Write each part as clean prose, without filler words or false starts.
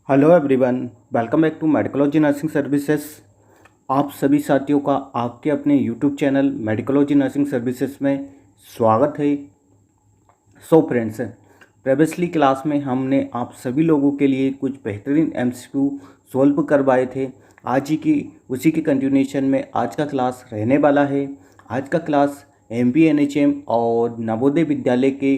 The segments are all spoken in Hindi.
Hello everyone, welcome back to Medicology nursing services. आप सभी साथियों का आपके अपने YouTube channel Medicology nursing services में स्वागत है। सो फ्रेंड्स, प्रीवियसली क्लास में हमने आप सभी लोगों के लिए कुछ बेहतरीन एमसीक्यू सॉल्व करवाए थे। आज ही की उसी के कंटिन्यूएशन में आज का क्लास रहने वाला है। आज का क्लास एमपीएनएचएम और नवोदय विद्यालय के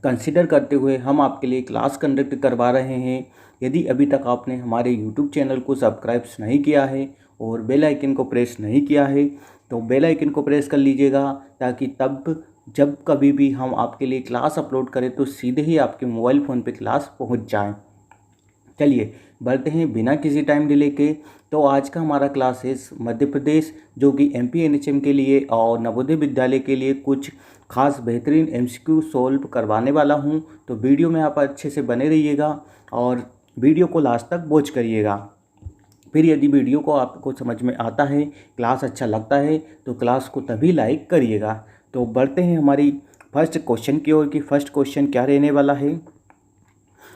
कंसिडर करते हुए हम आपके लिए क्लास कंडक्ट करवा रहे हैं। यदि अभी तक आपने हमारे यूट्यूब चैनल को सब्सक्राइब नहीं किया है और बेल आइकन को प्रेस नहीं किया है तो बेल आइकन को प्रेस कर लीजिएगा, ताकि तब जब कभी भी हम आपके लिए क्लास अपलोड करें तो सीधे ही आपके मोबाइल फ़ोन पे क्लास पहुंच जाए। चलिए बढ़ते हैं बिना किसी टाइम डिले के। तो आज का हमारा क्लास है मध्य प्रदेश, जो कि एमपीएनएचएम के लिए और नवोदय विद्यालय के लिए कुछ खास बेहतरीन एमसीक्यू सॉल्व करवाने वाला हूं। तो वीडियो में आप अच्छे से बने रहिएगा और वीडियो को लास्ट तक वॉच करिएगा। फिर यदि वीडियो को आपको समझ में आता है, क्लास अच्छा लगता है, तो क्लास को तभी लाइक करिएगा। तो बढ़ते हैं हमारी फर्स्ट क्वेश्चन की ओर कि फर्स्ट क्वेश्चन क्या रहने वाला है।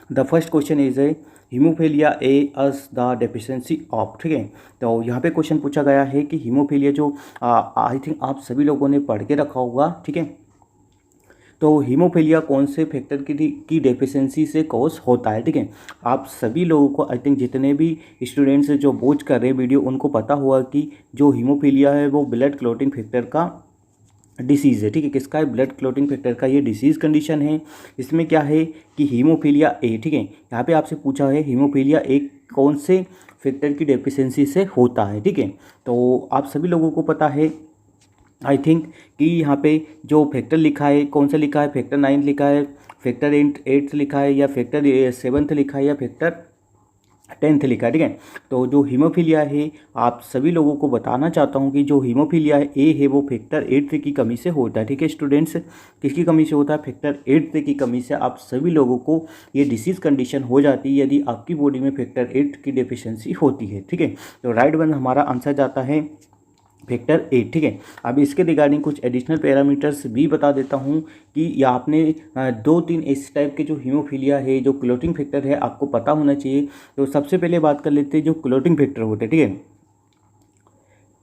The first question is a haemophilia A us the deficiency of. ठीक है, तो यहाँ पे क्वेश्चन पूछा गया है कि हीमोफीलिया जो आई थिंक आप सभी लोगों ने पढ़ के रखा होगा। ठीक है, तो हीमोफीलिया कौन से फैक्टर की डेफिशिएंसी से कॉज होता है। ठीक है, आप सभी लोगों को आई थिंक जितने भी स्टूडेंट्स जो वॉच कर रहे हैं वीडियो, उनको पता हुआ कि जो हीमोफीलिया है वो ब्लड क्लॉटिंग फैक्टर का डिसीज़ है। ठीक है, किसका है? ब्लड क्लॉटिंग फैक्टर का ये डिसीज़ कंडीशन है। इसमें क्या है कि हीमोफीलिया ए, ठीक है, यहाँ पे आपसे पूछा है हीमोफीलिया ए कौन से फैक्टर की डेफिशिएंसी से होता है। ठीक है, तो आप सभी लोगों को पता है आई थिंक कि यहाँ पे जो फैक्टर लिखा है कौन सा लिखा है, फैक्टर 9 लिखा है, फैक्टर 8 लिखा है, या फैक्टर 7 लिखा है, या फैक्टर 10 लिखा है। ठीक है, तो जो हीमोफीलिया है आप सभी लोगों को बताना चाहता हूँ कि जो हीमोफीलिया है ए है वो फैक्टर 8 की कमी से होता है। ठीक है स्टूडेंट्स, किसकी कमी से होता है? फैक्टर 8 की कमी से आप सभी लोगों को ये डिसीज़ कंडीशन हो जाती है यदि आपकी बॉडी में फैक्टर 8 की डेफिशिएंसी होती है। ठीक है, तो राइट वन हमारा आंसर जाता है फैक्टर 8। ठीक है, अब इसके रिगार्डिंग कुछ एडिशनल पैरामीटर्स भी बता देता हूँ कि ये आपने 2-3 इस टाइप के जो हीमोफीलिया है, जो क्लॉटिंग फैक्टर है, आपको पता होना चाहिए। तो सबसे पहले बात कर लेते हैं जो क्लॉटिंग फैक्टर होते हैं। ठीक है,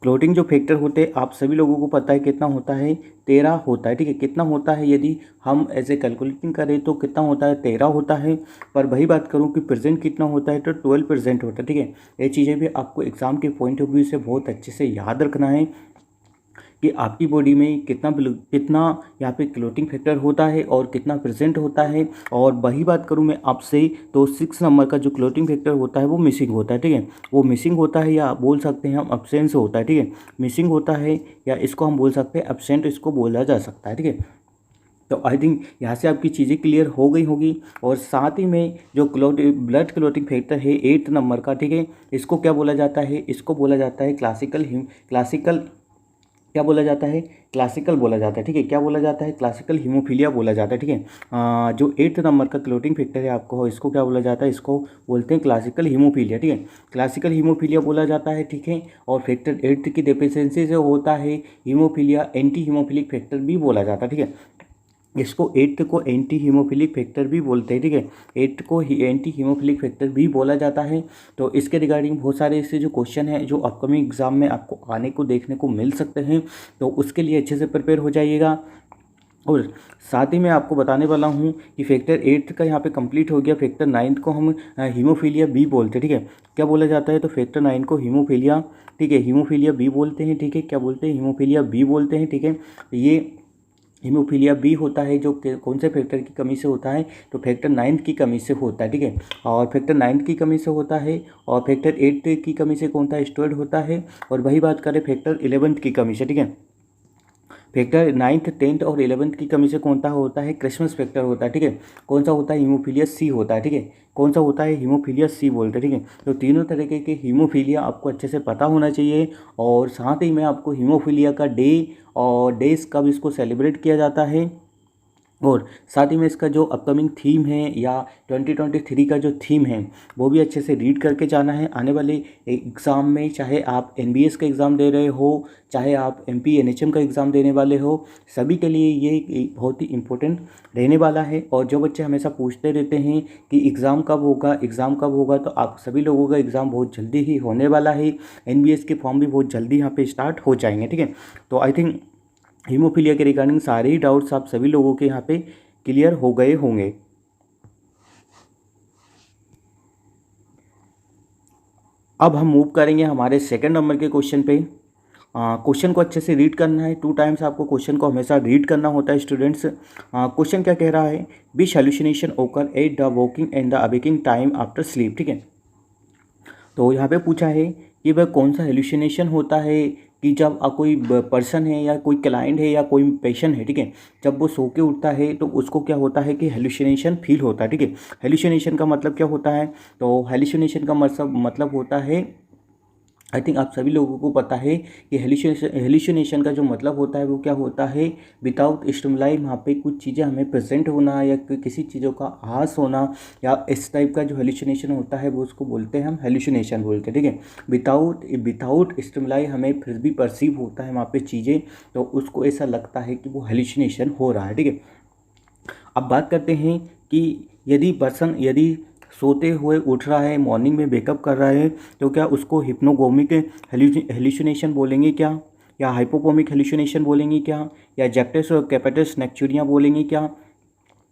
क्लॉटिंग जो फैक्टर होते हैं आप सभी लोगों को पता है कितना होता है? 13 होता है। ठीक है, कितना होता है यदि हम ऐसे कैलकुलेटिंग करें तो कितना होता है? 13 होता है। पर वही बात करूं कि प्रेजेंट कितना होता है तो 12% होता है। ठीक है, ये चीज़ें भी आपको एग्जाम के पॉइंट ऑफ व्यू से बहुत अच्छे से याद रखना है कि आपकी बॉडी में कितना यहाँ पे क्लॉटिंग फैक्टर होता है और कितना प्रेजेंट होता है। और वही बात करूँ मैं आपसे तो 6 नंबर का जो क्लॉटिंग फैक्टर होता है वो मिसिंग होता है। ठीक है, वो मिसिंग होता है या बोल सकते हैं हम एब्सेंस होता है। ठीक है, मिसिंग होता है या इसको हम बोल सकते हैं एब्सेंट, इसको बोला जा सकता है। ठीक है, तो आई थिंक यहाँ से आपकी चीज़ें क्लियर हो गई होगी। और साथ ही में जो ब्लड क्लॉटिंग फैक्टर है 8 नंबर का, ठीक है, इसको क्या बोला जाता है? इसको बोला जाता है क्लासिकल क्या बोला जाता है? क्लासिकल बोला जाता है। ठीक है, क्या बोला जाता है? क्लासिकल हीमोफीलिया बोला जाता है। ठीक है, जो 8 नंबर का क्लॉटिंग फैक्टर है आपको, इसको क्या बोला जाता है? इसको बोलते हैं क्लासिकल हीमोफीलिया। ठीक है, क्लासिकल हीमोफीलिया बोला जाता है। ठीक है, और फैक्टर 8 की डेफिशिएंसी से होता है हीमोफीलिया, एंटी हीमोफिलिक फैक्टर भी बोला जाता है। ठीक है, इसको 8 को एंटी हीमोफिलिक फैक्टर भी बोलते हैं। ठीक है, 8 को एंटी हीमोफिलिक फैक्टर भी बोला जाता है। तो इसके रिगार्डिंग बहुत सारे ऐसे जो क्वेश्चन हैं जो अपकमिंग एग्जाम में आपको आने को देखने को मिल सकते हैं, तो उसके लिए अच्छे से प्रिपेयर हो जाइएगा। और साथ ही मैं आपको बताने वाला हूँ कि फैक्टर 8 का यहाँ पे कंप्लीट हो गया। फैक्टर 9 को हम हीमोफीलिया बी बोलते हैं। ठीक है, क्या बोला जाता है? तो फैक्टर 9 को हीमोफीलिया, ठीक है, हीमोफीलिया बी बोलते हैं। ठीक है, क्या बोलते हैं? हीमोफीलिया बी बोलते हैं। ठीक है, ये हीमोफीलिया बी होता है जो कौन से फैक्टर की कमी से होता है? तो फैक्टर 9 की कमी से होता है। ठीक है, और फैक्टर 9 की कमी से होता है। और फैक्टर 8 की कमी से कौन सा स्टोर्ड होता है? और वही बात करें फैक्टर 11 की कमी से। ठीक है, फैक्टर 9th 10th और 11th की कमी से कौन सा होता है? क्रिसमस फैक्टर होता है। ठीक है, कौन सा होता है? हीमोफीलिया सी होता है। ठीक है, कौन सा होता है? हीमोफीलिया सी बोलते हैं। ठीक है, तो तीनों तरीके के हीमोफीलिया आपको अच्छे से पता होना चाहिए। और साथ ही मैं आपको हीमोफीलिया का डे और डेज कब इसको सेलिब्रेट किया जाता है और साथ ही में इसका जो अपकमिंग थीम है या 2023 का जो थीम है वो भी अच्छे से रीड करके जाना है। आने वाले एग्ज़ाम में चाहे आप एनबीएस का एग्ज़ाम दे रहे हो, चाहे आप एमपी एनएचएम का एग्ज़ाम देने वाले हो, सभी के लिए ये एक बहुत ही इम्पोर्टेंट रहने वाला है। और जो बच्चे हमेशा पूछते रहते हैं कि एग्ज़ाम कब होगा, एग्ज़ाम कब होगा, तो आप सभी लोगों का एग्ज़ाम बहुत जल्दी ही होने वाला है। एनबीएस के फॉर्म भी बहुत जल्दी यहाँ पे स्टार्ट हो जाएंगे, ठीक है। तो आई थिंक हीमोफीलिया के रिगार्डिंग सारे ही डाउट्स आप सभी लोगों के यहाँ पे क्लियर हो गए होंगे। अब हम मूव करेंगे हमारे सेकंड नंबर के क्वेश्चन पे। क्वेश्चन को अच्छे से रीड करना है, 2 टाइम्स आपको क्वेश्चन को हमेशा रीड करना होता है स्टूडेंट्स। क्वेश्चन क्या कह रहा है, विच हेलुसिनेशन ओकर at the walking and the awaking time after sleep, ठीक है। तो यहाँ पे पूछा है कि वह कौन सा हेलुसिनेशन होता है कि जब कोई पर्सन है या कोई क्लाइंट है या कोई पेशेंट है, ठीक है, जब वो सो के उठता है तो उसको क्या होता है कि हेलुसिनेशन फील होता है, ठीक है। हेलुसिनेशन का मतलब क्या होता है, तो हेलुसिनेशन का मतलब होता है, आई थिंक आप सभी लोगों को पता है कि हेलुसिनेशन का जो मतलब होता है वो क्या होता है, विदाउट स्टिमुलाई वहाँ पे कुछ चीज़ें हमें प्रेजेंट होना या किसी चीज़ों का आभास होना या इस टाइप का जो हेलुसिनेशन होता है वो उसको बोलते हैं हम हेलुसिनेशन बोलते हैं, ठीक है। विदाउट स्टिमुलाई हमें फिर भी परसीव होता है वहाँ पे चीज़ें, तो उसको ऐसा लगता है कि वो हेलुसिनेशन हो रहा है, ठीक है। अब बात करते हैं कि यदि सोते हुए उठ रहा है, मॉर्निंग में वेकअप कर रहा है, तो क्या उसको हिप्नोगोमिक हेलुसिनेशन बोलेंगे क्या, या हाइपोपोमिक हेलुसिनेशन बोलेंगे क्या, या जैक्टस और कैपेटस नेक्चुरिया बोलेंगे क्या,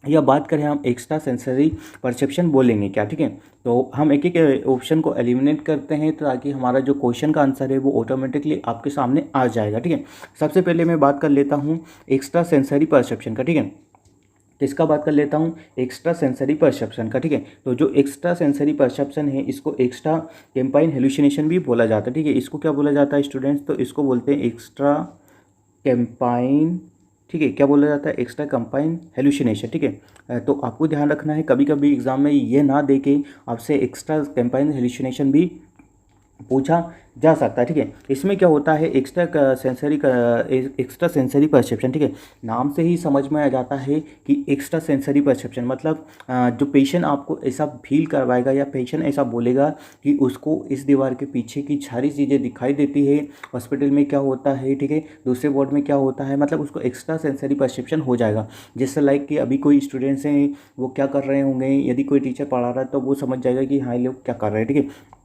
या बात करें हम एक्स्ट्रा सेंसरी परसेप्शन बोलेंगे क्या, ठीक है। तो हम एक एक ऑप्शन को एलिमिनेट करते हैं ताकि हमारा जो क्वेश्चन का आंसर है वो ऑटोमेटिकली आपके सामने आ जाएगा, ठीक है। सबसे पहले मैं बात कर लेता हूँ एक्स्ट्रा सेंसरी परसेप्शन का, ठीक है। किसका बात कर लेता हूँ, एक्स्ट्रा सेंसरी परसेप्शन का, ठीक है। तो जो एक्स्ट्रा सेंसरी परसेप्शन है इसको एक्स्ट्रा कैम्पाइन हेलुसिनेशन भी बोला जाता है, ठीक है। इसको क्या बोला जाता है स्टूडेंट्स, तो इसको बोलते हैं एक्स्ट्रा कैम्पाइन, ठीक है। क्या बोला जाता है, एक्स्ट्रा कैम्पाइन हेलुसिनेशन, ठीक है। तो आपको ध्यान रखना है, कभी कभी एग्जाम में ये ना दे के आपसे एक्स्ट्रा कैम्पाइन हेलुसिनेशन भी पूछा जा सकता है, ठीक है। इसमें क्या होता है, एक्स्ट्रा सेंसरी परसेप्शन, ठीक है। नाम से ही समझ में आ जाता है कि एक्स्ट्रा सेंसरी परसेप्शन मतलब जो पेशेंट आपको ऐसा फील करवाएगा या पेशेंट ऐसा बोलेगा कि उसको इस दीवार के पीछे की सारी चीज़ें दिखाई देती है, हॉस्पिटल में क्या होता है, ठीक है, दूसरे वार्ड में क्या होता है, मतलब उसको एक्स्ट्रा सेंसरी परसेप्शन हो जाएगा। जैसे लाइक कि अभी कोई स्टूडेंट्स हैं वो क्या कर रहे होंगे, यदि कोई टीचर पढ़ा रहा है तो वो समझ जाएगा कि हाँ ये लोग क्या कर रहे हैं, ठीक है।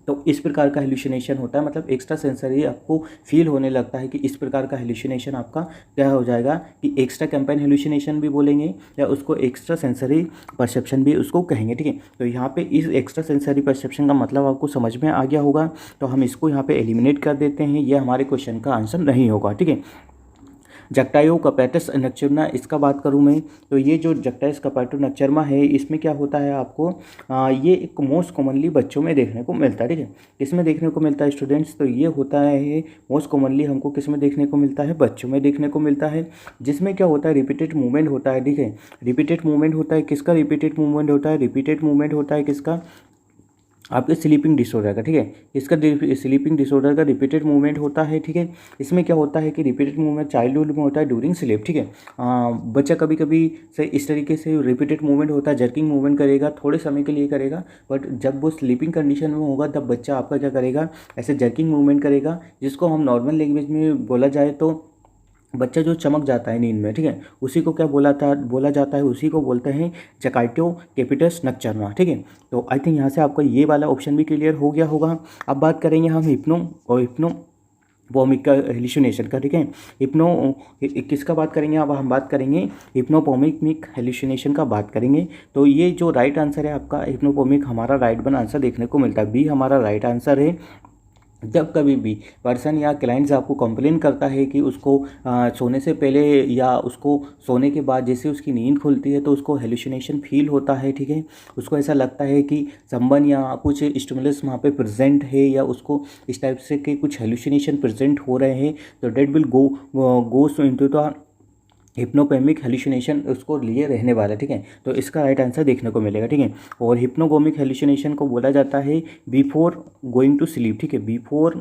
तो इस प्रकार का हेलुसिनेशन होता है, मतलब एक्स्ट्रा सेंसरी आपको फील होने लगता है कि इस प्रकार का हेलुसिनेशन आपका क्या हो जाएगा कि एक्स्ट्रा कैम्पाइन हेलुसिनेशन भी बोलेंगे या उसको एक्स्ट्रा सेंसरी परसेप्शन भी उसको कहेंगे, ठीक है। तो यहाँ पे इस एक्स्ट्रा सेंसरी परसेप्शन का मतलब आपको समझ में आ गया होगा, तो हम इसको यहाँ पे एलिमिनेट कर देते हैं, ये हमारे क्वेश्चन का आंसर नहीं होगा, ठीक है। जक्टायो कपैटस नक्चरमा, इसका बात करूँ मैं, तो ये जो जक्टाइस कपैटो नक्चरमा है इसमें क्या होता है आपको ये एक मोस्ट कॉमनली बच्चों में देखने को मिलता है, ठीक है। किसमें देखने को मिलता है स्टूडेंट्स, तो ये होता है मोस्ट कॉमनली हमको किस में देखने को मिलता है, बच्चों में देखने को मिलता है, जिसमें क्या होता है रिपीटेड मूवमेंट होता है, ठीक है। रिपीटेड मूवमेंट होता है, किसका रिपीटेड मूवमेंट होता है, रिपीटेड मूवमेंट होता है किसका, आपके स्लीपिंग डिसऑर्डर का, ठीक है। इसका स्लीपिंग डिसऑर्डर का रिपीटेड मूवमेंट होता है, ठीक है। इसमें क्या होता है कि रिपीटेड मूवमेंट चाइल्डहुड में होता है ड्यूरिंग स्लीप, ठीक है। बच्चा कभी कभी से इस तरीके से रिपीटेड मूवमेंट होता है, जर्किंग मूवमेंट करेगा, थोड़े समय के लिए करेगा, बट जब वो स्लीपिंग कंडीशन में होगा तब बच्चा आपका क्या करेगा, ऐसे जर्किंग मूवमेंट करेगा, जिसको हम नॉर्मल लैंग्वेज में बोला जाए तो बच्चा जो चमक जाता है नींद में, ठीक है, उसी को क्या बोला जाता है, उसी को बोलते हैं जकाइटो कैपिटस नक्चरमा, ठीक है। तो आई थिंक यहाँ से आपका ये वाला ऑप्शन भी क्लियर हो गया होगा। अब बात करेंगे हम हिप्नो वोमिक का हेलुसिनेशन का, ठीक है। हिप्नो किसका बात करेंगे, अब हम बात करेंगे हिप्नोपोमिक हेलुसिनेशन का बात करेंगे। तो ये जो राइट आंसर है आपका हिप्नोपोमिक, हमारा राइट वन आंसर देखने को मिलता है, बी हमारा राइट आंसर है। जब कभी भी पर्सन या क्लाइंट्स आपको कंप्लेन करता है कि उसको सोने से पहले या उसको सोने के बाद जैसे उसकी नींद खुलती है तो उसको हेलुसिनेशन फील होता है, ठीक है, उसको ऐसा लगता है कि संबन या कुछ स्टिमुलस वहाँ पे प्रेजेंट है या उसको इस टाइप से के कुछ हेलुसिनेशन प्रेजेंट हो रहे हैं, तो that will goes into the hypnopompic hallucination उसको लिए रहने वाला है, ठीक है। तो इसका राइट आंसर देखने को मिलेगा, ठीक है। और हिप्नोगोमिक हेलुसिनेशन को बोला जाता है बिफोर गोइंग टू स्लीप, ठीक है, बिफोर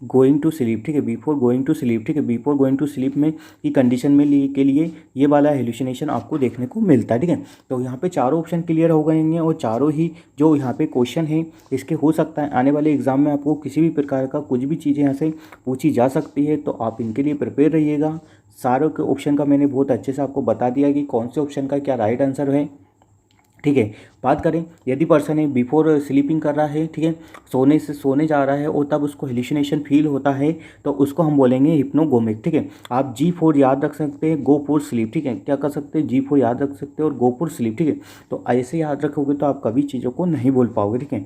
गोइंग टू स्लीप, ठीक है, बिफोर गोइंग टू स्लीप, ठीक है, बिफोर गोइंग टू स्लीप में की कंडीशन में के लिए ये वाला हेलुसिनेशन आपको देखने को मिलता है, ठीक है। तो यहाँ पे चारों ऑप्शन क्लियर हो गए हैं और चारों ही जो यहाँ पे क्वेश्चन है इसके हो सकता है आने वाले एग्जाम में आपको किसी भी प्रकार का कुछ भी चीज़ें यहाँ से पूछी जा सकती है, तो आप इनके लिए प्रिपेयर रहिएगा। सारों के ऑप्शन का मैंने बहुत अच्छे से आपको बता दिया कि कौन से ऑप्शन का क्या राइट आंसर है, ठीक है। बात करें यदि पर्सन है बिफोर स्लीपिंग कर रहा है, ठीक है, सोने जा रहा है और तब उसको हेलुसिनेशन फील होता है, तो उसको हम बोलेंगे हिप्नोगोमिक, ठीक है। आप G4 याद रख सकते हैं, गो फॉर स्लीप, ठीक है, क्या कर सकते हैं, G4 याद रख सकते हैं और गो फॉर स्लीप, ठीक है। तो ऐसे याद रखोगे तो आप कभी चीज़ों को नहीं बोल पाओगे, ठीक है।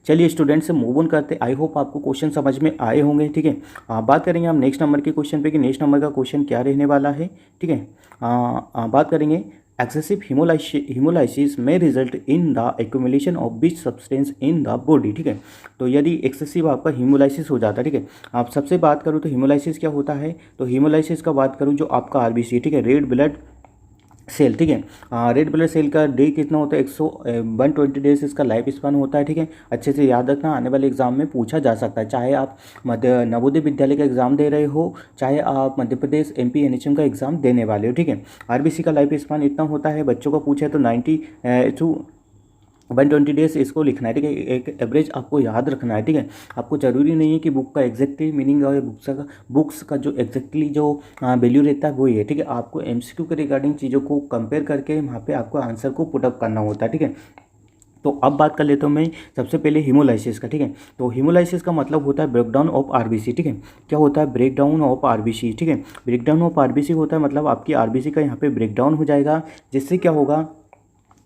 चलिए स्टूडेंट से मूव ऑन करते, आई होप आपको क्वेश्चन समझ में आए होंगे, ठीक है। बात करेंगे हम नेक्स्ट नंबर के क्वेश्चन पे कि नेक्स्ट नंबर का क्वेश्चन क्या रहने वाला है, ठीक है। बात करेंगे एक्सेसिव हिमोलाइसिस में result in the accumulation of which substance in the body, ठीक है। तो यदि एक्सेसिव आपका हिमोलाइसिस हो जाता है, ठीक है, आप सबसे बात करूँ तो हिमोलाइसिस क्या होता है, तो हिमोलाइसिस का बात करूँ जो आपका आरबीसी, ठीक है, रेड ब्लड सेल, ठीक है, रेड ब्लड सेल का डे कितना होता है 120 डेज इसका लाइफ स्पान होता है, ठीक है। अच्छे से याद रखना, आने वाले एग्जाम में पूछा जा सकता है, चाहे आप नवोदय विद्यालय का एग्जाम दे रहे हो, चाहे आप मध्य प्रदेश MP NHM का एग्जाम देने वाले हो, ठीक है। आरबीसी का लाइफ स्पान इतना होता है, बच्चों को पूछे तो 120 डेज इसको लिखना है, ठीक है, एक एवरेज आपको याद रखना है, ठीक है। आपको ज़रूरी नहीं है कि बुक का एग्जैक्टली मीनिंग और बुक्स का जो एग्जैक्टली जो वैल्यू रहता है वो ही है, ठीक है। आपको MCQ के रिगार्डिंग चीज़ों को कंपेयर करके वहाँ पे आपको आंसर को पुटअप करना होता है, ठीक है। तो अब बात कर लेता हूँ मैं सबसे पहले हीमोलाइसिस का, ठीक है। तो हीमोलाइसिस का मतलब होता है ब्रेकडाउन ऑफ आरबीसी, ठीक है। क्या होता है, ब्रेकडाउन ऑफ आरबीसी, ठीक है। ब्रेकडाउन ऑफ आरबीसी होता है मतलब आपकी आरबीसी का यहाँ पे ब्रेकडाउन हो जाएगा, जिससे क्या होगा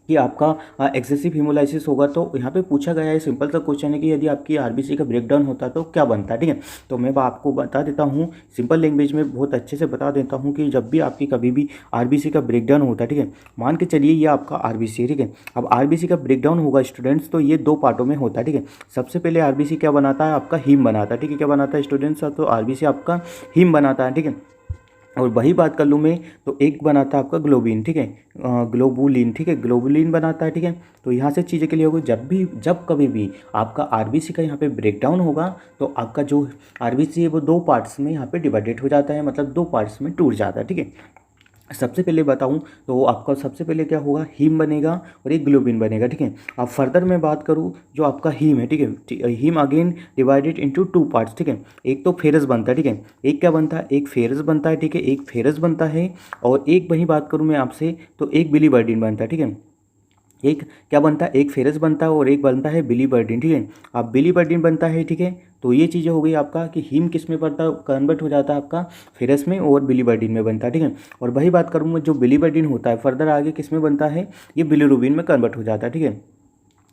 कि आपका एक्सेसिव हिमोलाइसिस होगा। तो यहाँ पे पूछा गया है, सिंपल सा क्वेश्चन है कि यदि आपकी आरबीसी का ब्रेकडाउन होता है तो क्या बनता है, ठीक है। तो मैं आपको बता देता हूँ सिंपल लैंग्वेज में, बहुत अच्छे से बता देता हूँ कि जब भी आपकी कभी भी आरबीसी का ब्रेकडाउन होता है, ठीक है, मान के चलिए ये आपका आरबीसी है, ठीक है। अब आरबीसी का ब्रेकडाउन होगा स्टूडेंट्स, तो ये दो पार्टों में होता है, ठीक है। सबसे पहले आरबीसी क्या बनाता है, आपका हीम बनाता है, ठीक है। क्या बनाता है स्टूडेंट्स, तो आरबीसी आपका हीम बनाता है, ठीक है। और वही बात कर लूँ मैं तो एक बनाता है आपका ग्लोबिन, ठीक है, ग्लोबुलिन, ठीक है, ग्लोबुलिन बनाता है, ठीक है। तो यहाँ से चीज़ें क्लियर होगी, जब कभी भी आपका आरबीसी का यहाँ पे ब्रेकडाउन होगा तो आपका जो आरबीसी है वो दो पार्ट्स में यहाँ पे डिवाइडेड हो जाता है, मतलब दो पार्ट्स में टूट जाता है, ठीक है। सबसे पहले बताऊं तो आपका सबसे पहले क्या होगा, हीम बनेगा और एक ग्लोबिन बनेगा, ठीक है। अब फर्दर मैं बात करूं जो आपका हीम है, ठीक है, haem again divided into two parts, ठीक है। एक तो फेरस बनता है, ठीक है, एक क्या बनता है, एक फेरस बनता है, ठीक है, एक फेरस बनता है और एक वही बात करूं मैं आपसे तो एक बिलीवर्डिन बनता है, ठीक है। एक क्या बनता है, एक फेरस बनता है और एक बनता है बिलीवर्डिन, ठीक है। अब बिलीवर्डिन बनता है, ठीक है, तो ये चीज़ें हो गई आपका कि हीम किस में बनता है, कन्वर्ट हो जाता है आपका फेरस में और बिलीवर्डिन में बनता है, ठीक है। और वही बात करूँ मैं जो बिलीवर्डिन होता है फर्दर आगे किस में बनता है, ये बिलीरुबिन में कन्वर्ट हो जाता है, ठीक है,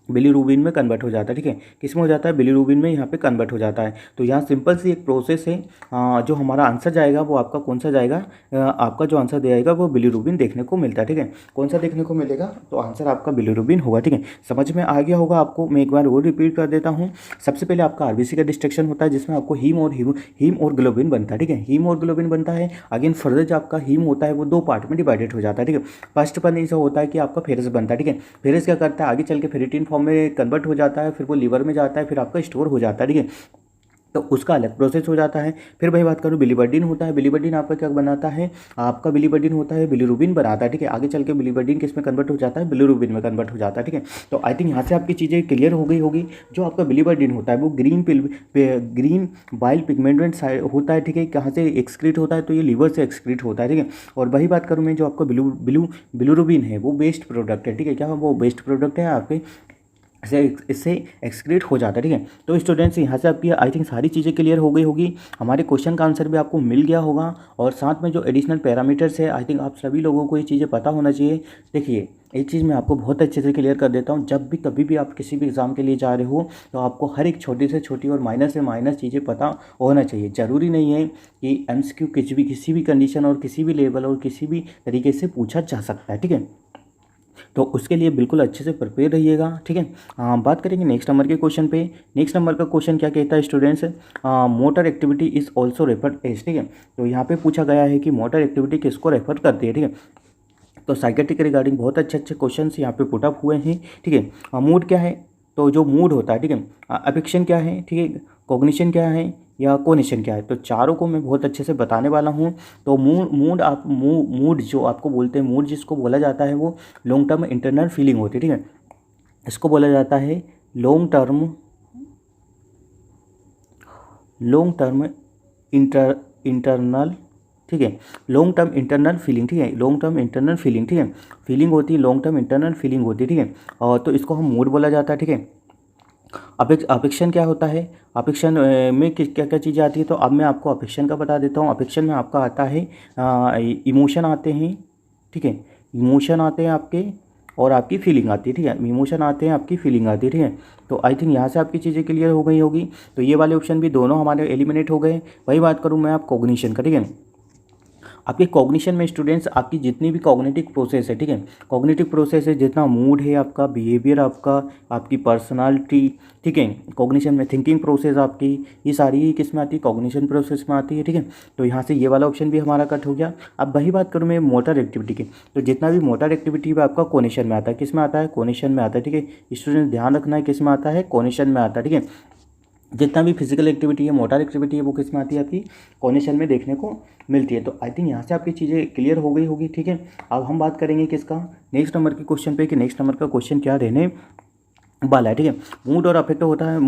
बिलीरुबिन में कन्वर्ट हो जाता है, ठीक है। किस में हो जाता है, बिलीरुबिन में यहाँ पे कन्वर्ट हो जाता है। तो यहाँ सिंपल सी एक प्रोसेस है, जो हमारा आंसर जाएगा वो आपका कौन सा जाएगा, आपका जो आंसर जाएगा वो बिलीरुबिन देखने को मिलता है, ठीक है। कौन सा देखने को मिलेगा, तो आंसर आपका बिलीरुबिन होगा, ठीक है। समझ में आ गया होगा आपको, मैं एक बार और रिपीट कर देता हूँ। सबसे पहले आपका आरबीसी का डिस्ट्रक्शन होता है जिसमें आपको हीम और ग्लोबिन बनता है, ठीक है, हीम और ग्लोबिन बनता है। अगेन फर्दर जो आपका हीम होता है वो दो पार्ट में डिवाइडेड हो जाता है, ठीक है। फर्स्ट वन ऐसा होता है कि आपका फेरस बनता है, ठीक है। फेरस क्या करता है, आगे चल के फेरिटिन फॉर्म में कन्वर्ट हो जाता है, फिर वो लीवर में जाता है, फिर आपका स्टोर हो जाता है, ठीक है। तो उसका अलग प्रोसेस हो जाता है। फिर वही बात करूँ बिलीवर्डिन होता है, बिलीवर्डिन आपका क्या बनाता है, आपका बिलीवर्डिन होता है बिलीरुबिन बनाता है, ठीक है। आगे चल के बिलीवर्डिन किस में कन्वर्ट हो जाता है, बिलीरुबिन में कन्वर्ट हो जाता है, ठीक है। तो आई थिंक यहाँ से आपकी चीज़ें क्लियर हो गई होगी। जो आपका बिलीवर्डिन होता है वो ग्रीन बाइल पिगमेंटेड होता है, ठीक है। कहाँ से एक्सक्रीट होता है, तो ये लीवर से एक्सक्रीट होता है, ठीक है। और वही बात करूँ मैं जो आपका बिलीरुबिन है वो वेस्ट प्रोडक्ट है, ठीक है। क्या वो वेस्ट प्रोडक्ट है आपके इससे एक्सक्रीट हो जाता है, ठीक है। तो स्टूडेंट्स यहाँ से आपकी आई थिंक सारी चीज़ें क्लियर हो गई होगी, हमारे क्वेश्चन का आंसर भी आपको मिल गया होगा और साथ में जो एडिशनल पैरामीटर्स है आई थिंक आप सभी लोगों को ये चीज़ें पता होना चाहिए। देखिए एक चीज़ मैं आपको बहुत अच्छे से क्लियर कर देता हूँ, जब भी कभी भी आप किसी भी एग्ज़ाम के लिए जा रहे हो तो आपको हर एक छोटी से छोटी और माइनर से माइनर चीज़ें पता होना चाहिए। ज़रूरी नहीं है कि MCQ किसी भी कंडीशन और किसी भी लेवल और किसी भी तरीके से पूछा जा सकता है, ठीक है। तो उसके लिए बिल्कुल अच्छे से प्रिपेयर रहिएगा, ठीक है। बात करेंगे नेक्स्ट नंबर के क्वेश्चन पे। नेक्स्ट नंबर का क्वेश्चन क्या कहता है students, motor activity is also referred as, ठीक है। तो यहाँ पे पूछा गया है कि मोटर एक्टिविटी किसको रेफर करती है, ठीक है। तो साइकेट्रिक के रिगार्डिंग बहुत अच्छे अच्छे क्वेश्चन यहाँ पे पुटअप हुए हैं, ठीक है। मूड क्या है, तो जो मूड होता है, ठीक है, अफेक्शन क्या है, ठीक है, कॉग्निशन क्या है या कोनिशन क्या है, तो चारों को मैं बहुत अच्छे से बताने वाला हूँ। तो मूड जो आपको बोलते हैं, मूड जिसको बोला जाता है वो लॉन्ग टर्म इंटरनल फीलिंग होती है, ठीक है। इसको बोला जाता है लॉन्ग टर्म इंटरनल, ठीक है, लॉन्ग टर्म इंटरनल फीलिंग, ठीक है, लॉन्ग टर्म इंटरनल फीलिंग, ठीक है, फीलिंग होती है, लॉन्ग टर्म इंटरनल फीलिंग होती है, ठीक है। और तो इसको हम मूड बोला जाता है, ठीक है। अफेक्शन क्या होता है, अफेक्शन में क्या क्या चीज़ें आती है, तो अब मैं आपको अफेक्शन का बता देता हूँ। अफेक्शन में आपका आता है इमोशन आते हैं, ठीक है, इमोशन आते हैं आपके, और आपकी फीलिंग आती है, ठीक है, इमोशन आते हैं, आपकी फीलिंग आती है, ठीक है। तो आई थिंक यहाँ से आपकी चीज़ें क्लियर हो गई होगी। तो ये वाले ऑप्शन भी दोनों हमारे एलिमिनेट हो गए। वही बात करूँ मैं आप कॉग्निशन का, ठीक है। आपके कॉग्निशन में स्टूडेंट्स आपकी जितनी भी कॉग्निटिव प्रोसेस है, ठीक है, कॉग्निटिव प्रोसेस है, जितना मूड है आपका, बिहेवियर आपका, आपकी पर्सनालिटी, ठीक है, कॉग्निशन में थिंकिंग प्रोसेस आपकी, ये सारी ही किस में आती है, कॉग्निशन प्रोसेस में आती है, ठीक है। तो यहाँ से ये वाला ऑप्शन भी हमारा कट हो गया। अब वही बात करूँ मैं मोटर एक्टिविटी की, तो जितना भी मोटर एक्टिविटी है आपका कॉग्निशन में आता है, किस में आता है, कॉग्निशन में आता है, ठीक है। स्टूडेंट ध्यान रखना है किस में आता है, कॉग्निशन में आता है, ठीक है। जितना भी फिजिकल एक्टिविटी है, मोटर एक्टिविटी है, वो किस में आती है, आपकी कॉग्निशन में देखने को मिलती है। तो आई थिंक यहाँ से आपकी चीज़ें क्लियर हो गई होगी, ठीक है। अब हम बात करेंगे किसका, नेक्स्ट नंबर के क्वेश्चन पे, कि नेक्स्ट नंबर का क्वेश्चन क्या रहने वाला है, ठीक है। मूड और अफेक्ट होता है,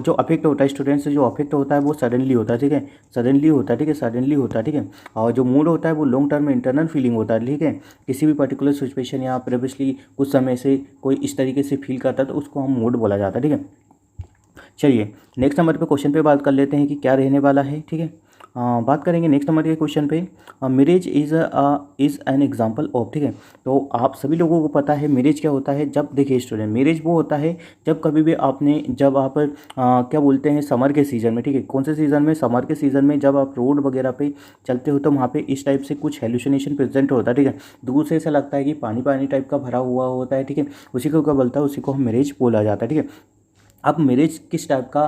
जो अफेक्ट होता है स्टूडेंट से, जो अफेक्ट होता है वो सडनली होता है, ठीक है, सडनली होता है, ठीक है, सडनली होता है, ठीक है। और जो मूड होता है वो लॉन्ग टर्म इंटरनल फीलिंग होता है, ठीक है। किसी भी पर्टिकुलर सिचुएशन या प्रीवियसली कुछ समय से कोई इस तरीके से फील करता है तो उसको हम मूड बोला जाता है, ठीक है। चलिए नेक्स्ट नंबर पे क्वेश्चन पे बात कर लेते हैं कि क्या रहने वाला है, ठीक है। बात करेंगे नेक्स्ट नंबर के क्वेश्चन पे, marriage is an example of, ठीक है। तो आप सभी लोगों को पता है मैरिज क्या होता है। जब देखिए स्टूडेंट, मैरिज वो होता है जब कभी भी जब आप क्या बोलते हैं, समर के सीज़न में, ठीक है, कौन से सीज़न में, समर के सीज़न में, जब आप रोड वगैरह पे चलते हो तो वहाँ पे इस टाइप से कुछ हेलुसिनेशन प्रेजेंट होता है, ठीक है। दूर से ऐसा लगता है कि पानी पानी टाइप का भरा हुआ होता है, ठीक है। उसी को क्या बोलता है, उसी को हम मैरिज बोला जाता है, ठीक है। अब मैरिज किस टाइप का,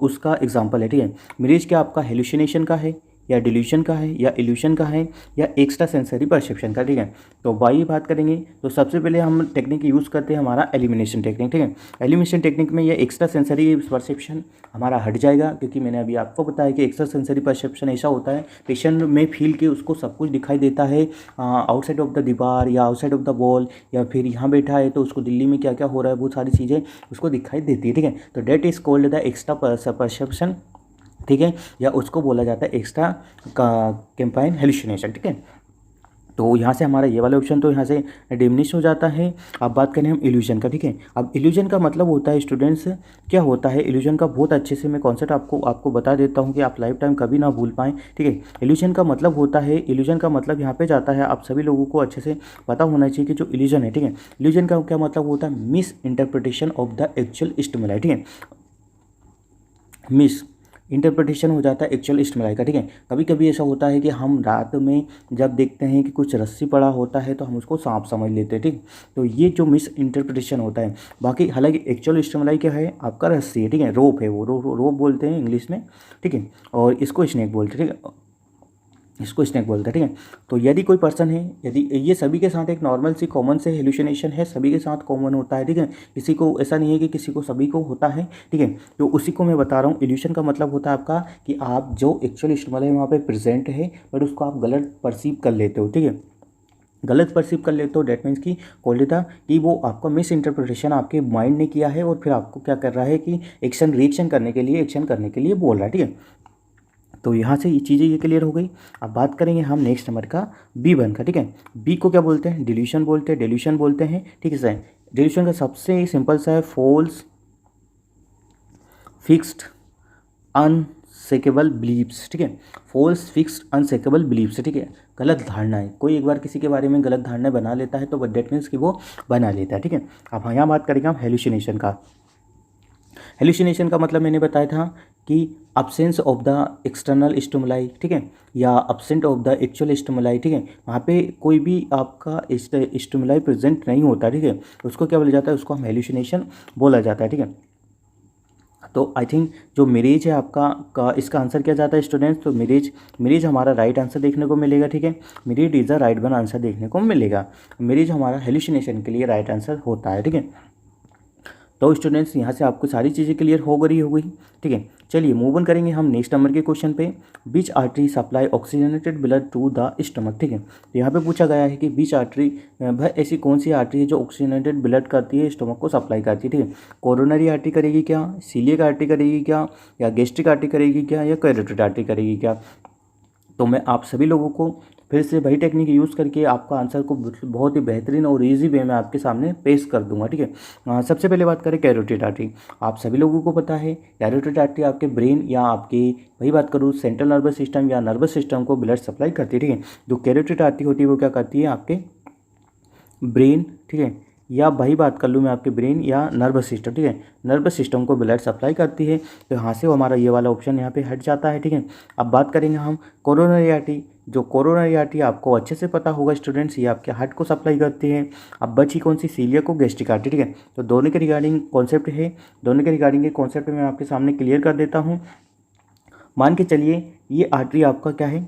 उसका एग्जांपल है, ठीक है। मैरिज क्या आपका हेलुसिनेशन का है, या डिल्यूशन का है, या इल्यूशन का है, या एक्स्ट्रा सेंसरी परसेप्शन का, ठीक है। तो वही बात करेंगे। तो सबसे पहले हम टेक्निक यूज़ करते हैं हमारा एलिमिनेशन टेक्निक, ठीक है। एलिमिनेशन टेक्निक में ये एक्स्ट्रा सेंसरी परसेप्शन हमारा हट जाएगा, क्योंकि मैंने अभी आपको बताया कि एक्स्ट्रा सेंसरी परसेप्शन ऐसा होता है पेशेंट में फील के उसको सब कुछ दिखाई देता है आउटसाइड ऑफ द दीवार या आउटसाइड ऑफ द वॉल, या फिर यहाँ बैठा है तो उसको दिल्ली में क्या क्या हो रहा है वो सारी चीज़ें उसको दिखाई देती है, ठीक है। तो that is called the extra perception, ठीक है, या उसको बोला जाता है एक्स्ट्रा कैंपाइन हेलुसिनेशन, ठीक है। तो यहाँ से हमारा ये वाला ऑप्शन तो यहाँ से डिमिनिश हो जाता है। अब बात करें हम इल्यूजन का, ठीक है। अब इल्यूजन का मतलब होता है स्टूडेंट्स, क्या होता है इल्यूजन का, बहुत अच्छे से मैं कॉन्सेप्ट आपको बता देता हूँ कि आप लाइफ टाइम कभी ना भूल पाएँ, ठीक है। इल्यूजन का मतलब होता है, इल्यूजन का मतलब यहाँ पे जाता है, आप सभी लोगों को अच्छे से पता होना चाहिए कि जो इल्यूजन है, ठीक है, इल्यूजन का क्या मतलब होता है, miss interpretation of the actual stimuli, ठीक है, मिस इंटरप्रिटेशन हो जाता है एक्चुअल स्टिमुलाई का, ठीक है। कभी कभी ऐसा होता है कि हम रात में जब देखते हैं कि कुछ रस्सी पड़ा होता है तो हम उसको सांप समझ लेते हैं, ठीक। तो ये जो मिस इंटरप्रिटेशन होता है, बाकी हालांकि एक्चुअल स्टिमुलाई क्या है, आपका रस्सी है, ठीक है, रोप है, वो रोप बोलते हैं इंग्लिश में, ठीक है, और इसको स्नेक बोलते हैं, ठीक है, इसको स्नेक बोलते हैं, ठीक है। तो यदि कोई पर्सन है, यदि ये सभी के साथ एक नॉर्मल सी कॉमन से हेलुसिनेशन है, सभी के साथ कॉमन होता है, ठीक है, किसी को ऐसा नहीं है कि किसी को सभी को होता है, ठीक है। तो उसी को मैं बता रहा हूँ। इल्यूशन का मतलब होता है आपका कि आप जो एक्चुअल स्टिमुलाई वहाँ पे प्रेजेंट है बट उसको आप गलत परसीव कर लेते हो, ठीक है, गलत परसीव कर लेते हो। डेट मीन्स की कॉल्ड कि वो आपका मिस इंटरप्रिटेशन आपके माइंड ने किया है और फिर आपको क्या कर रहा है कि एक्शन करने के लिए बोल रहा है, ठीक है। तो यहाँ से ये चीज़ें ये क्लियर हो गई। अब बात करेंगे हम नेक्स्ट नंबर का B1 का, ठीक है। बी को क्या बोलते हैं, डिल्यूशन बोलते हैं, ठीक है सर। डिल्यूशन का सबसे सिंपल सा है फॉल्स फिक्स्ड अनसेकेबल बिलीव्स, ठीक है, फॉल्स फिक्स्ड अनसेकेबल बिलीव्स, ठीक है, गलत धारणा है। कोई एक बार किसी के बारे में गलत धारणा बना लेता है तो डेट मीन्स कि वो बना लेता है, ठीक है। अब यहाँ बात करेंगे हम हेलुसिनेशन का। हेलुसिनेशन का मतलब मैंने बताया था कि absence of the external stimuli, ठीक है, या absent of the actual stimuli, ठीक है, वहाँ पे कोई भी आपका स्टिमुलाई प्रेजेंट नहीं होता, ठीक है, उसको क्या बोला जाता है, उसको हम हेलुसिनेशन बोला जाता है, ठीक है। तो आई थिंक जो मैरिज है आपका इसका आंसर क्या जाता है स्टूडेंट्स, तो मैरिज हमारा राइट आंसर देखने को मिलेगा, ठीक है। Marriage is a right one answer देखने को मिलेगा। मैरिज हमारा हेलुसिनेशन के लिए राइट आंसर होता है, ठीक है। तो स्टूडेंट्स यहाँ से आपको सारी चीज़ें क्लियर हो गई। ठीक है, चलिए मूव ऑन करेंगे हम नेक्स्ट नंबर के क्वेश्चन पे। बीच artery supply oxygenated blood to the stomach. ठीक है, तो यहाँ पे पूछा गया है कि बीच आर्टरी भाई ऐसी कौन सी आर्टरी है जो ऑक्सीजनेटेड ब्लड करती है, स्टमक को सप्लाई करती है। ठीक है, कोरोनरी आर्टरी करेगी क्या, सीलियक आर्टरी करेगी क्या, या गैस्ट्रिक आर्टरी करेगी क्या, या कैरोटिड आर्टरी करेगी क्या। तो मैं आप सभी लोगों को फिर से वही टेक्निक यूज़ करके आपका आंसर को बहुत ही बेहतरीन और इजी वे में आपके सामने पेश कर दूंगा। ठीक है, सबसे पहले बात करें कैरोटिड आर्टरी। आप सभी लोगों को पता है कैरोटिड आर्टरी आपके ब्रेन या आपके वही बात करूँ सेंट्रल नर्वस सिस्टम या नर्वस सिस्टम को ब्लड सप्लाई करती है। ठीक है, जो कैरोटिड आर्टरी होती है वो क्या करती है, आपके ब्रेन, ठीक है, या वही बात कर लूँ मैं आपके ब्रेन या नर्वस सिस्टम, ठीक है, नर्वस सिस्टम को ब्लड सप्लाई करती है। तो यहाँ से हमारा ये वाला ऑप्शन यहाँ पे हट जाता है। ठीक है, अब बात करेंगे हम कोरोनरी आर्टरी। जो कोरोनरी आर्टरी आपको अच्छे से पता होगा स्टूडेंट्स, ये आपके हार्ट को सप्लाई करती है। अब बची कौन सी, सीलिया को गैस्ट्रिक आर्टरी। ठीक है, तो दोनों के रिगार्डिंग कॉन्सेप्ट है, दोनों के रिगार्डिंग के कॉन्सेप्ट मैं आपके सामने क्लियर कर देता हूँ। मान के चलिए ये आर्टरी आपका क्या है,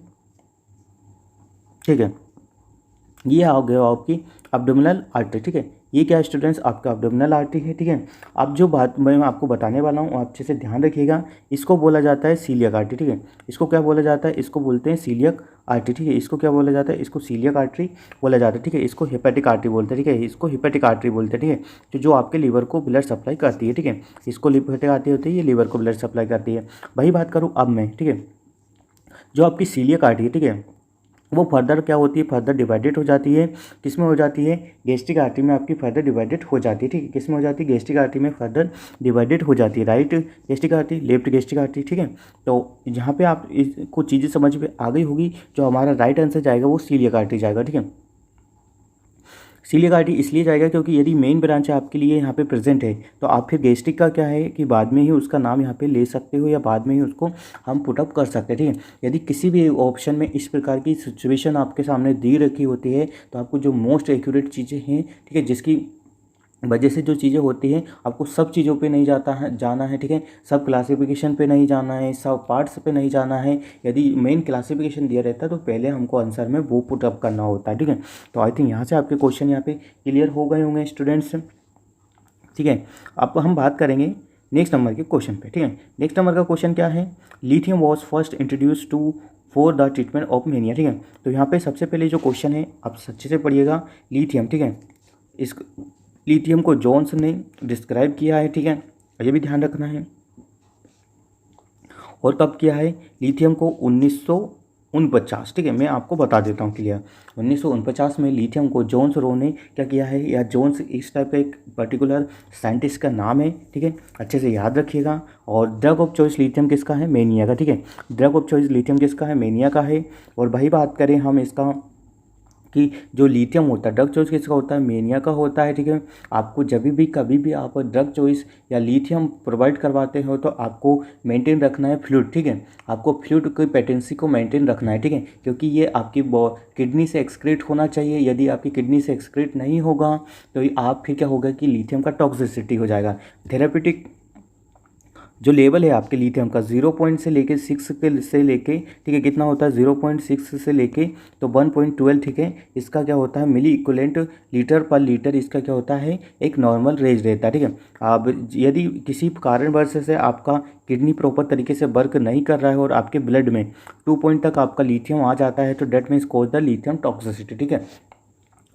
ठीक है, ये आ गया आपकी अब्डोमिनल आर्टरी। ठीक है, ये क्या स्टूडेंट्स, आपका अब्डोमिनल आर्टरी है। ठीक है, अब जो बात मैं आपको बताने वाला हूँ आप अच्छे से ध्यान रखिएगा। इसको बोला जाता है सीलियक आर्टरी। ठीक है, इसको क्या बोला जाता है, इसको बोलते हैं सीलियक आर्टरी। ठीक है, इसको क्या बोला जाता है, इसको सीलियक आर्टरी बोला जाता है। ठीक है, इसको हेपेटिक आर्टरी बोलते हैं। ठीक है, इसको हेपेटिक आर्टरी बोलते हैं। ठीक है, तो जो आपके लीवर को ब्लड सप्लाई करती है। ठीक है, इसको हेपेटिक आर्टरी होती है, ये लीवर को ब्लड सप्लाई करती है। वही बात करूँ अब मैं, ठीक है, जो आपकी सीलियक आर्टरी है, ठीक है, वो फर्दर क्या होती है, फर्दर डिवाइडेड हो जाती है। किस में हो जाती है, गैस्ट्रिक आर्टरी में आपकी फर्दर डिवाइडेड हो जाती है। ठीक है, किस में हो जाती है, गैस्ट्रिक आर्टरी में फर्दर डिवाइडेड हो जाती है। Right gastric artery, left gastric artery. ठीक है, तो यहाँ पे आप इसको चीज़ें समझ में आ गई होगी। जो हमारा राइट आंसर जाएगा वो सीलियक आर्टरी जाएगा। ठीक है, सीलियक आर्टरी इसलिए जाएगा क्योंकि यदि मेन ब्रांच आपके लिए यहाँ पे प्रेजेंट है तो आप फिर गैस्ट्रिक का क्या है कि बाद में ही उसका नाम यहाँ पे ले सकते हो या बाद में ही उसको हम पुटअप कर सकते हैं। ठीक है, यदि किसी भी ऑप्शन में इस प्रकार की सिचुएशन आपके सामने दी रखी होती है तो आपको जो मोस्ट एक्यूरेट चीज़ें हैं, ठीक है, जिसकी वजह से जो चीज़ें होती हैं आपको सब चीज़ों पे नहीं जाना है। ठीक है, सब क्लासिफिकेशन पे नहीं जाना है, सब पार्ट्स पे नहीं जाना है। यदि मेन क्लासिफिकेशन दिया रहता है तो पहले हमको आंसर में वो पुट अप करना होता है। ठीक है, तो आई थिंक यहाँ से आपके क्वेश्चन यहाँ पे क्लियर हो गए होंगे स्टूडेंट्स। ठीक है, अब हम बात करेंगे नेक्स्ट नंबर के क्वेश्चन पे। ठीक है, नेक्स्ट नंबर का क्वेश्चन क्या है, lithium was first introduced to for the treatment of mania. ठीक है, तो यहाँ पे सबसे पहले जो क्वेश्चन है आप अच्छे से पढ़िएगा, लिथियम, ठीक है, इस लिथियम को जोन्स ने डिस्क्राइब किया है। ठीक है, ये भी ध्यान रखना है। और कब किया है, लिथियम को 1949। ठीक है, मैं आपको बता देता हूँ क्लियर, 1949 में लिथियम को जोन्स रो ने क्या किया है, या जोन्स इस टाइप का एक पर्टिकुलर साइंटिस्ट का नाम है। ठीक है, अच्छे से याद रखिएगा। और ड्रग ऑफ चॉइस लिथियम किसका है, मेनिया का। ठीक है, ड्रग ऑफ चॉइस लिथियम किसका है, मेनिया का है। और वही बात करें हम इसका कि जो लिथियम होता है, ड्रग चॉइस किसका होता है, मेनिया का होता है। ठीक है, आपको जब भी कभी भी आप ड्रग चॉइस या लिथियम प्रोवाइड करवाते हो तो आपको मेंटेन रखना है फ्लूइड। ठीक है, आपको फ्लूइड की पेटेंसी को मेंटेन रखना है। ठीक है, क्योंकि ये आपकी किडनी से एक्सक्रीट होना चाहिए। यदि आपकी किडनी से एक्सक्रीट नहीं होगा तो आप फिर क्या होगा कि लिथियम का टॉक्सिसिटी हो जाएगा। थेरेपेटिक जो लेवल है आपके लिथियम का 0 से लेके 6 के से लेके, ठीक है, कितना होता है 0.6 से लेके तो 1.12। ठीक है, इसका क्या होता है, मिली इक्विवेलेंट लीटर पर लीटर इसका क्या होता है, एक नॉर्मल रेंज रहता है। ठीक है, अब यदि किसी कारणवश से आपका किडनी प्रॉपर तरीके से वर्क नहीं कर रहा है और आपके ब्लड में 2 पॉइंट तक आपका लिथियम आ जाता है तो that means cause the lithium toxicity. ठीक है,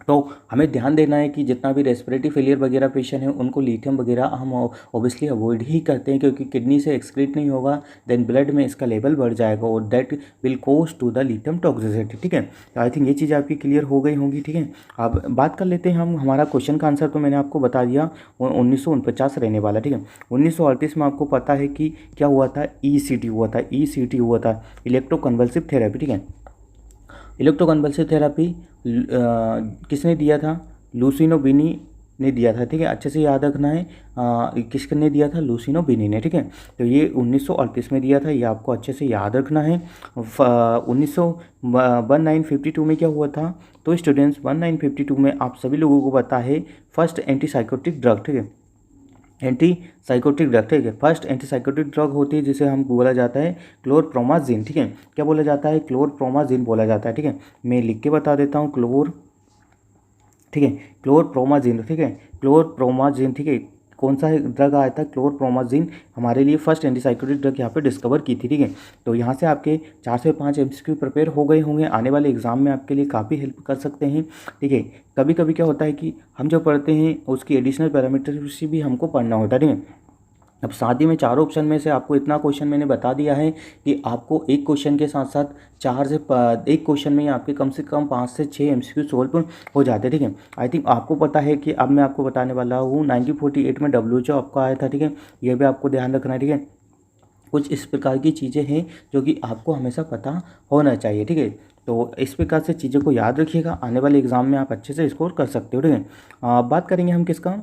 तो हमें ध्यान देना है कि जितना भी रेस्पिरेटरी फेलियर वगैरह पेशेंट है उनको लिथियम वगैरह हम ऑब्वियसली अवॉइड ही करते हैं, क्योंकि किडनी से एक्सक्रीट नहीं होगा देन ब्लड में इसका लेवल बढ़ जाएगा और that will cause to the lithium toxicity. ठीक है, तो आई थिंक ये चीज़ आपकी क्लियर हो गई होंगी। ठीक है, अब बात कर लेते हैं हम, हमारा क्वेश्चन का आंसर तो मैंने आपको बता दिया 1949 रहने वाला। ठीक है, 1938 में आपको पता है कि क्या हुआ था, ECT हुआ था, ECT हुआ था, इलेक्ट्रोकन्वल्सिव थेरेपी। ठीक है, इलेक्ट्रोकन्वल्सिव थेरेपी किसने दिया था, लुसिनो बिनी ने दिया था। ठीक है, अच्छे से याद रखना है, किसने दिया था, लुसिनो बिनी ने। ठीक है, तो ये 1938 में दिया था, ये आपको अच्छे से याद रखना है। 1952 में क्या हुआ था, तो स्टूडेंट्स 1952 में आप सभी लोगों को पता है फर्स्ट एंटीसाइकोटिक ड्रग, ठीक है, एंटीसाइकोटिक ड्रग, ठीक है, फर्स्ट एंटीसाइकोटिक ड्रग होती है जिसे हम बोला जाता है क्लोरप्रोमाजिन। ठीक है, क्या बोला जाता है, क्लोरप्रोमाजिन बोला जाता है। ठीक है, मैं लिख के बता देता हूँ, ठीक है, क्लोरप्रोमाजिन। ठीक है, क्लोरप्रोमाजिन, ठीक है, कौन सा ड्रग आया था, क्लोरप्रोमाज़िन, हमारे लिए फर्स्ट एंटीसाइकोटिक ड्रग यहाँ पे डिस्कवर की थी, ठीक है। तो यहाँ से आपके 4 से 5 एमसीक्यू प्रिपेयर हो गए होंगे, आने वाले एग्जाम में आपके लिए काफ़ी हेल्प कर सकते हैं, ठीक है। कभी कभी क्या होता है कि हम जब पढ़ते हैं उसकी एडिशनल पैरामीटर्स भी हमको पढ़ना होता है, ठीक है। अब साथ ही में चारों ऑप्शन में से आपको इतना क्वेश्चन मैंने बता दिया है कि आपको एक क्वेश्चन के साथ साथ एक क्वेश्चन में ही आपके कम से कम 5 से 6 एमसीक्यू सॉल्व हो जाते हैं, ठीक है। आई थिंक आपको पता है कि अब मैं आपको बताने वाला हूँ 1948 में WHO आपका आया था, ठीक है। ये भी आपको ध्यान रखना है, ठीक है। कुछ इस प्रकार की चीज़ें हैं जो कि आपको हमेशा पता होना चाहिए, ठीक है। तो इस प्रकार से चीज़ों को याद रखिएगा, आने वाले एग्ज़ाम में आप अच्छे से स्कोर कर सकते हो, ठीक है। बात करेंगे हम किसका,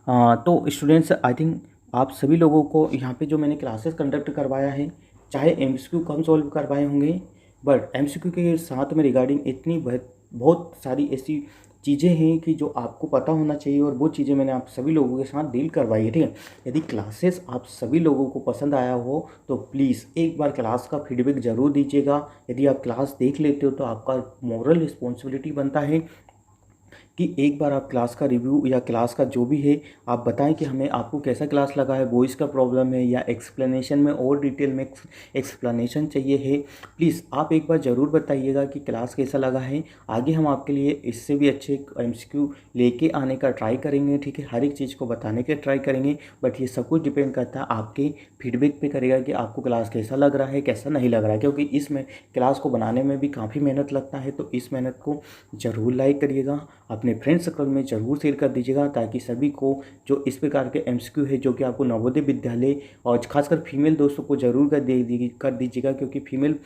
तो स्टूडेंट्स आई थिंक आप सभी लोगों को यहाँ पे जो मैंने क्लासेस कंडक्ट करवाया है, चाहे एमसीक्यू कम सॉल्व करवाए होंगे, बट एमसीक्यू के साथ में रिगार्डिंग इतनी बहुत सारी ऐसी चीज़ें हैं कि जो आपको पता होना चाहिए, और वो चीज़ें मैंने आप सभी लोगों के साथ डील करवाई है, ठीक है। यदि क्लासेस आप सभी लोगों को पसंद आया हो तो प्लीज़ एक बार क्लास का फीडबैक ज़रूर दीजिएगा। यदि आप क्लास देख लेते हो तो आपका मॉरल रिस्पॉन्सिबिलिटी बनता है कि एक बार आप क्लास का रिव्यू या क्लास का जो भी है आप बताएं कि हमें आपको कैसा क्लास लगा है, वॉइस का प्रॉब्लम है या एक्सप्लेनेशन में और डिटेल में एक्सप्लेनेशन चाहिए है। प्लीज़ आप एक बार ज़रूर बताइएगा कि क्लास कैसा लगा है। आगे हम आपके लिए इससे भी अच्छे एमसीक्यू लेके आने का ट्राई करेंगे, ठीक है। हर एक चीज़ को बताने के ट्राई करेंगे, बट ये सब कुछ डिपेंड करता है आपके फीडबैक पे करेगा कि आपको क्लास कैसा लग रहा है, कैसा नहीं लग रहा है, क्योंकि इसमें क्लास को बनाने में भी काफ़ी मेहनत लगता है। तो इस मेहनत को ज़रूर लाइक करिएगा, अपने फ्रेंड सर्कल में ज़रूर शेयर कर दीजिएगा, ताकि सभी को जो इस प्रकार के एमसीक्यू है जो कि आपको नवोदय विद्यालय और खासकर फीमेल दोस्तों को ज़रूर कर दीजिएगा, क्योंकि फीमेल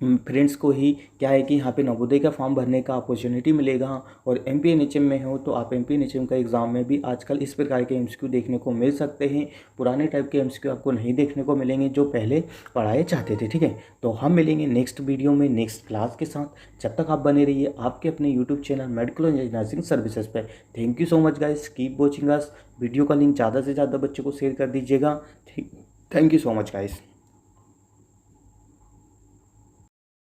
फ्रेंड्स को ही क्या है कि यहाँ पे नवोदय का फॉर्म भरने का अपॉर्चुनिटी मिलेगा। और एमपीएनएचएम में हो तो आप एमपीएनएचएम का एग्ज़ाम में भी आजकल इस प्रकार के एमसीक्यू देखने को मिल सकते हैं। पुराने टाइप के एमसीक्यू आपको नहीं देखने को मिलेंगे जो पहले पढ़ाए जाते थे, ठीक है। तो हम मिलेंगे नेक्स्ट वीडियो में नेक्स्ट क्लास के साथ। जब तक आप बने रहिए आपके अपने YouTube channel medical engineering nursing services पर। Thank you so much guys, keep watching us. Video का लिंक ज़्यादा से ज़्यादा बच्चों को शेयर कर दीजिएगा। Thank you so much guys.